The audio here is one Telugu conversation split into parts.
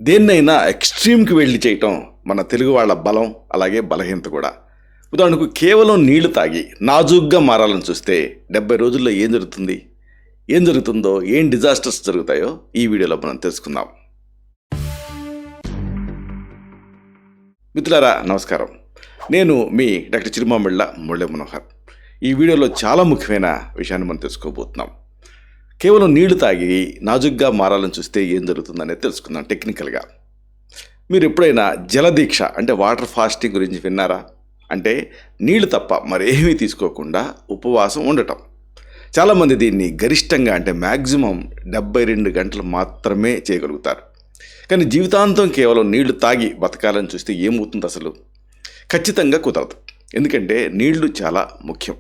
దేన్నైనా ఎక్స్ట్రీమ్కి వెళ్ళి చేయటం మన తెలుగు వాళ్ళ బలం, అలాగే బలహీనత కూడా. ఉదాహరణకు కేవలం నీళ్లు తాగి నాజూగ్గా మారాలని చూస్తే 70 రోజుల్లో ఏం జరుగుతుంది, ఏం జరుగుతుందో, ఏం డిజాస్టర్స్ జరుగుతాయో ఈ వీడియోలో మనం తెలుసుకుందాం. మిత్రులారా నమస్కారం, నేను మీ డాక్టర్ చిరుమామిళ్ళ మురళీ మనోహర్. ఈ వీడియోలో చాలా ముఖ్యమైన విషయాన్ని మనం తెలుసుకోబోతున్నాం. కేవలం నీళ్లు తాగి నాజుగ్గా మారాలని చూస్తే ఏం జరుగుతుందనేది తెలుసుకుందాం టెక్నికల్గా. మీరు ఎప్పుడైనా జలదీక్ష అంటే వాటర్ ఫాస్టింగ్ గురించి విన్నారా? అంటే నీళ్లు తప్ప మరేమీ తీసుకోకుండా ఉపవాసం ఉండటం. చాలామంది దీన్ని గరిష్టంగా అంటే మ్యాక్సిమం 72 గంటలు మాత్రమే చేయగలుగుతారు. కానీ జీవితాంతం కేవలం నీళ్లు తాగి బతకాలని చూస్తే ఏమవుతుంది అసలు? ఖచ్చితంగా కుదరదు. ఎందుకంటే నీళ్లు చాలా ముఖ్యం.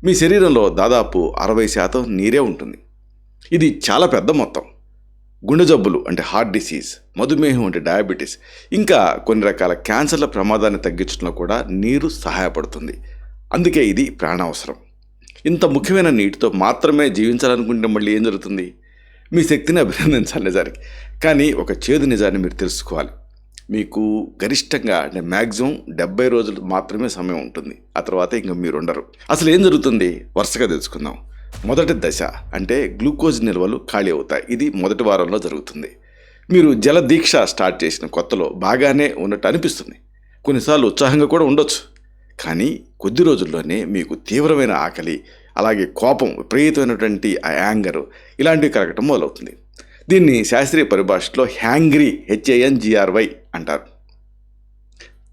మీ శరీరంలో దాదాపు 60% నీరే ఉంటుంది. ఇది చాలా పెద్ద మొత్తం. గుండె జబ్బులు అంటే హార్ట్ డిసీజ్, మధుమేహం అంటే డయాబెటీస్, ఇంకా కొన్ని రకాల క్యాన్సర్ల ప్రమాదాన్ని తగ్గించడంలో కూడా నీరు సహాయపడుతుంది. అందుకే ఇది ప్రాణావసరం. ఇంత ముఖ్యమైన నీటితో మాత్రమే జీవించాలనుకుంటే మళ్ళీ ఏం జరుగుతుంది? మీ శక్తిని అభినందించాలి నిజానికి. కానీ ఒక చేదు నిజాన్ని మీరు తెలుసుకోవాలి. మీకు గరిష్టంగా అంటే మ్యాక్సిమం 70 రోజులు మాత్రమే సమయం ఉంటుంది. ఆ తర్వాత ఇంకా మీరు ఉండరు. అసలు ఏం జరుగుతుంది వరుసగా తెలుసుకుందాం. మొదటి దశ అంటే గ్లూకోజ్ నిల్వలు ఖాళీ అవుతాయి. ఇది మొదటి వారంలో జరుగుతుంది. మీరు జల దీక్ష స్టార్ట్ చేసిన కొత్తలో బాగానే ఉన్నట్టు అనిపిస్తుంది. కొన్నిసార్లు ఉత్సాహంగా కూడా ఉండొచ్చు. కానీ కొద్ది రోజుల్లోనే మీకు తీవ్రమైన ఆకలి, అలాగే కోపం, విపరీతమైనటువంటి ఆ యాంగరు ఇలాంటివి కలగటం మొదలవుతుంది. దీన్ని శాస్త్రీయ పరిభాషలో హ్యాంగ్రీ HANGRY అంటారు.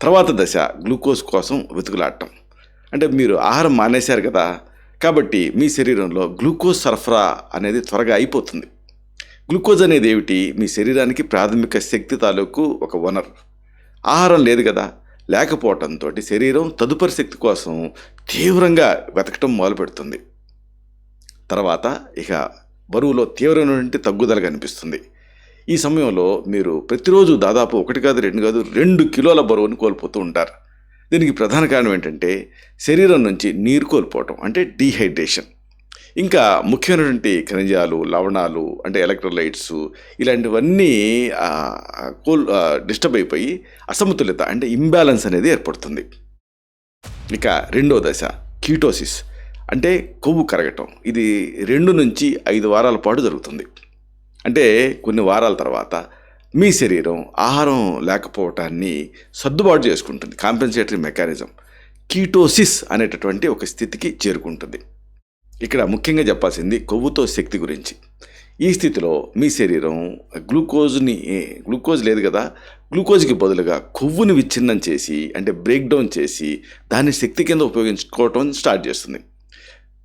తర్వాత దశ గ్లూకోజ్ కోసం వెతుకులాడటం. అంటే మీరు ఆహారం మానేశారు కదా, కాబట్టి మీ శరీరంలో గ్లూకోజ్ సరఫరా అనేది త్వరగా అయిపోతుంది. గ్లూకోజ్ అనేది ఏమిటి? మీ శరీరానికి ప్రాథమిక శక్తి తాలూకు ఒక వనరు. ఆహారం లేదు కదా, లేకపోవటంతో శరీరం తదుపరి శక్తి కోసం తీవ్రంగా వెతకటం మొదలు పెడుతుంది. తర్వాత ఇక బరువులో తీవ్రమైనటువంటి తగ్గుదల కనిపిస్తుంది. ఈ సమయంలో మీరు ప్రతిరోజు దాదాపు 1 కాదు 2 కాదు 2 కిలోల బరువుని కోల్పోతూ ఉంటారు. దీనికి ప్రధాన కారణం ఏంటంటే శరీరం నుంచి నీరు కోల్పోవటం అంటే డీహైడ్రేషన్. ఇంకా ముఖ్యమైనటువంటి ఖనిజాలు, లవణాలు అంటే ఎలక్ట్రోలైట్స్ ఇలాంటివన్నీ డిస్టర్బ్ అయిపోయి అసమతుల్యత అంటే ఇంబ్యాలెన్స్ అనేది ఏర్పడుతుంది. ఇక రెండో దశ కీటోసిస్ అంటే కొవ్వు కరగటం. ఇది 2 నుంచి 5 వారాల పాటు జరుగుతుంది. అంటే కొన్ని వారాల తర్వాత మీ శరీరం ఆహారం లేకపోవటాన్ని సర్దుబాటు చేసుకుంటుంది. కాంపెన్సేటరీ మెకానిజం కీటోసిస్ అనేటటువంటి ఒక స్థితికి చేరుకుంటుంది. ఇక్కడ ముఖ్యంగా చెప్పాల్సింది కొవ్వుతో శక్తి గురించి. ఈ స్థితిలో మీ శరీరం గ్లూకోజ్ లేదు కదా, గ్లూకోజ్కి బదులుగా కొవ్వుని విచ్ఛిన్నం చేసి అంటే బ్రేక్ డౌన్ చేసి దాన్ని శక్తి కింద ఉపయోగించుకోవటం స్టార్ట్ చేస్తుంది.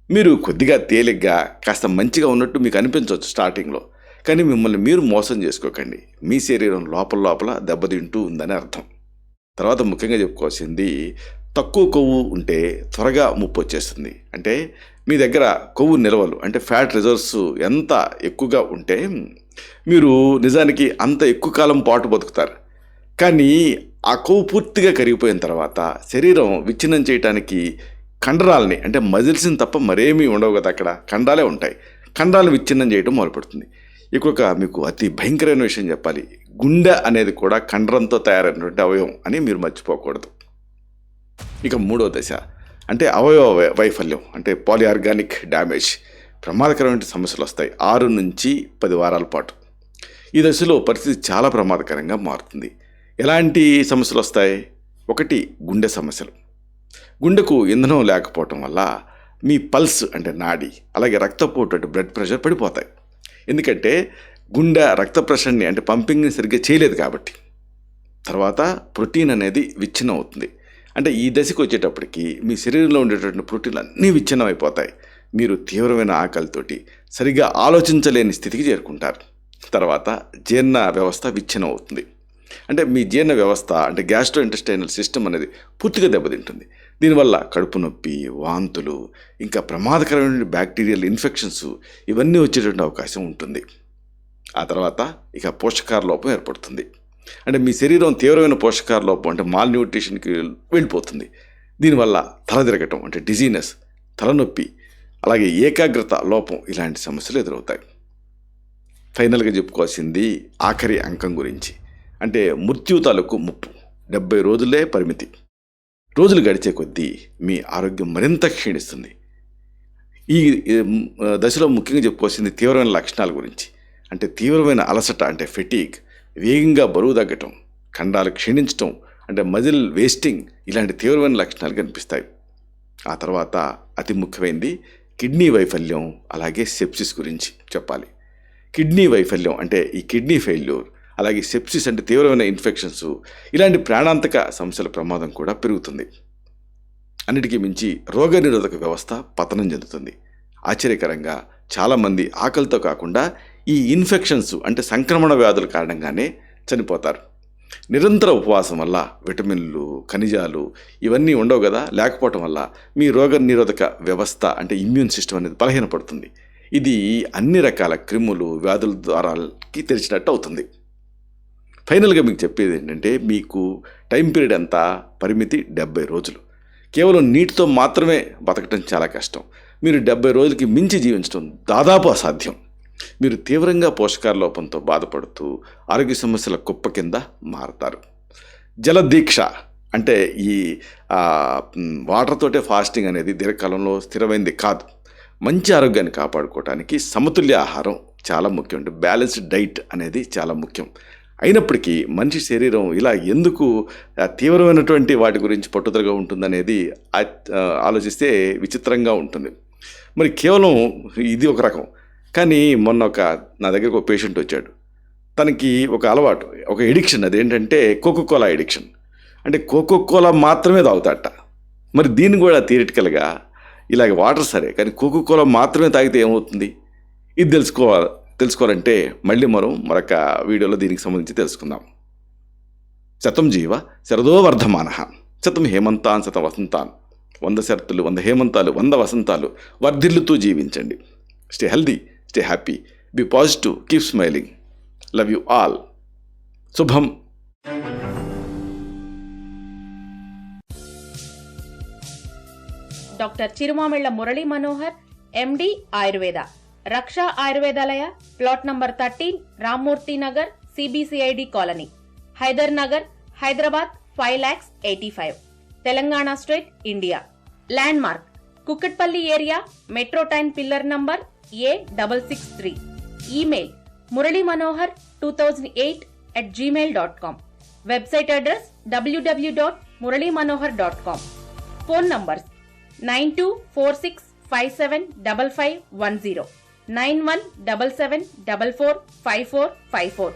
మీరు కొద్దిగా తేలిగ్గా కాస్త మంచిగా ఉన్నట్టు మీకు అనిపించవచ్చు స్టార్టింగ్లో. కానీ మిమ్మల్ని మీరు మోసం చేసుకోకండి. మీ శరీరం లోపల దెబ్బతింటూ ఉందని అర్థం. తర్వాత ముఖ్యంగా చెప్పుకోవాల్సింది తక్కువ కొవ్వు ఉంటే త్వరగా ముప్పు వచ్చేస్తుంది. అంటే మీ దగ్గర కొవ్వు నిల్వలు అంటే ఫ్యాట్ రిజర్వ్స్ ఎంత ఎక్కువగా ఉంటే మీరు నిజానికి అంత ఎక్కువ కాలం పాటు బతుకుతారు. కానీ ఆ కొవ్వు పూర్తిగా కరిగిపోయిన తర్వాత శరీరం విచ్ఛిన్నం చేయడానికి కండరాలని అంటే మజిల్స్ని తప్ప మరేమీ ఉండవు కదా, అక్కడ కండరాలే ఉంటాయి. కండరాలను విచ్ఛిన్నం చేయడం మొదలుపెడుతుంది. ఇక మీకు అతి భయంకరమైన విషయం చెప్పాలి. గుండె అనేది కూడా కండరంతో తయారైనటువంటి అవయవం అని మీరు మర్చిపోకూడదు. ఇక మూడో దశ అంటే అవయవ వైఫల్యం అంటే పాలిఆర్గానిక్ డ్యామేజ్. ప్రమాదకరమైన సమస్యలు వస్తాయి 6 నుంచి 10 వారాల పాటు. ఈ దశలో పరిస్థితి చాలా ప్రమాదకరంగా మారుతుంది. ఎలాంటి సమస్యలు వస్తాయి? 1 గుండె సమస్యలు. గుండెకు ఇంధనం లేకపోవటం వల్ల మీ పల్స్ అంటే నాడి, అలాగే రక్తపోటు అంటే బ్లడ్ ప్రెషర్ పడిపోతాయి. ఎందుకంటే గుండె రక్త ప్రెషర్ని అంటే పంపింగ్ని సరిగ్గా చేయలేదు కాబట్టి. తర్వాత ప్రోటీన్ అనేది విచ్ఛిన్నం అవుతుంది. అంటే ఈ దశకు వచ్చేటప్పటికి మీ శరీరంలో ఉండేటటువంటి ప్రోటీన్లు అన్నీ విచ్ఛిన్నం అయిపోతాయి. మీరు తీవ్రమైన ఆకలితోటి సరిగ్గా ఆలోచించలేని స్థితికి చేరుకుంటారు. తర్వాత జీర్ణ వ్యవస్థ విచ్ఛిన్నం అవుతుంది. అంటే మీ జీర్ణ వ్యవస్థ అంటే గ్యాస్ట్రో ఇంటెస్టైనల్ సిస్టమ్ అనేది పూర్తిగా దెబ్బతింటుంది. దీనివల్ల కడుపు నొప్పి, వాంతులు, ఇంకా ప్రమాదకరమైన బ్యాక్టీరియల్ ఇన్ఫెక్షన్స్ ఇవన్నీ వచ్చేటువంటి అవకాశం ఉంటుంది. ఆ తర్వాత ఇక పోషకాహార లోపం ఏర్పడుతుంది. అంటే మీ శరీరం తీవ్రమైన పోషకాహార లోపం అంటే మాల్ న్యూట్రిషన్కి వెళ్ళిపోతుంది. దీనివల్ల తల తిరగటం అంటే డిజీనెస్, తలనొప్పి, అలాగే ఏకాగ్రత లోపం ఇలాంటి సమస్యలు ఎదురవుతాయి. ఫైనల్గా చెప్పుకోవాల్సింది ఆఖరి అంకం గురించి. అంటే మృత్యు తాలూకు ముప్పు. 70 రోజులే పరిమితి. రోజులు గడిచే కొద్దీ మీ ఆరోగ్యం మరింత క్షీణిస్తుంది. ఈ దశలో ముఖ్యంగా చెప్పుకోవాల్సింది తీవ్రమైన లక్షణాల గురించి. అంటే తీవ్రమైన అలసట, అంటే ఫెటీగ్, వేగంగా బరువు తగ్గటం, ఖండాలు క్షీణించటం, అంటే మజిల్ వేస్టింగ్, ఇలాంటి తీవ్రమైన లక్షణాలు కనిపిస్తాయి. ఆ తర్వాత అతి ముఖ్యమైనది కిడ్నీ వైఫల్యం, అలాగే సెప్సిస్ గురించి చెప్పాలి. కిడ్నీ వైఫల్యం అంటే ఈ కిడ్నీ ఫెయిల్యూర్, అలాగే సెప్సిస్ అంటే తీవ్రమైన ఇన్ఫెక్షన్స్, ఇలాంటి ప్రాణాంతక సమస్యల ప్రమాదం కూడా పెరుగుతుంది. అన్నిటికీ మించి రోగనిరోధక వ్యవస్థ పతనం చెందుతుంది. ఆశ్చర్యకరంగా చాలామంది ఆకలితో కాకుండా ఈ ఇన్ఫెక్షన్స్ అంటే సంక్రమణ వ్యాధుల కారణంగానే చనిపోతారు. నిరంతర ఉపవాసం వల్ల విటమిన్లు, ఖనిజాలు ఇవన్నీ ఉండవు కదా, లేకపోవటం వల్ల మీ రోగ నిరోధక వ్యవస్థ అంటే ఇమ్యూన్ సిస్టమ్ అనేది బలహీనపడుతుంది. ఇది అన్ని రకాల క్రిములు, వ్యాధుల ద్వారాలకి తెరిచినట్టు అవుతుంది. ఫైనల్గా మీకు చెప్పేది ఏంటంటే, మీకు టైం పీరియడ్ ఎంత? పరిమితి 70 రోజులు. కేవలం నీటితో మాత్రమే బతకటం చాలా కష్టం. మీరు 70 రోజులకి మించి జీవించడం దాదాపు అసాధ్యం. మీరు తీవ్రంగా పోషకాల లోపంతో బాధపడుతూ ఆరోగ్య సమస్యల కుప్ప కింద మారతారు. జలదీక్ష అంటే ఈ వాటర్తోటే ఫాస్టింగ్ అనేది దీర్ఘకాలంలో స్థిరమైంది కాదు. మంచి ఆరోగ్యాన్ని కాపాడుకోవడానికి సమతుల్య ఆహారం చాలా ముఖ్యం. అంటే బ్యాలెన్స్డ్ డైట్ అనేది చాలా ముఖ్యం. అయినప్పటికీ మనిషి శరీరం ఇలా ఎందుకు తీవ్రమైనటువంటి వాటి గురించి పట్టుదలగా ఉంటుందనేది ఆలోచిస్తే విచిత్రంగా ఉంటుంది. మరి కేవలం ఇది ఒక రకం. కానీ మొన్న నా దగ్గరకు ఒక పేషెంట్ వచ్చాడు. తనకి ఒక అలవాటు, ఒక ఎడిక్షన్. అదేంటంటే కోకోకోలా ఎడిక్షన్. అంటే కోకోకోలా మాత్రమే తాగుతాడట. మరి దీన్ని కూడా థియరిటికల్గా ఇలాగ వాటర్ సరే, కానీ కోకోకోలా మాత్రమే తాగితే ఏమవుతుంది? ఇది తెలుసుకోవాలంటే మళ్ళీ మనం మరొక వీడియోలో దీనికి సంబంధించి తెలుసుకుందాం. శతం జీవ శరదో వర్ధమానః, శతం హేమంతాన్ శత వసంతాన్. 100 శరతులు, 100 హేమంతాలు, 100 వసంతాలు వర్ధిల్లుతూ జీవించండి. Stay healthy, stay happy, be positive, keep smiling. Love you all. శుభం. Doctor Chirumamilla Murali Manohar, MD, Ayurveda, Raksha Ayurvedalaya, plot number 13, Rammurthy Nagar, CBCID colony, Hyder Nagar, Hyderabad 5,85,000, Telangana state, India. Landmark Kukatpally area, metro train pillar number A663. Email muralymanohar2008@gmail.com. Website address www.muralymanohar.com. Phone numbers 9246575510, 9177445454.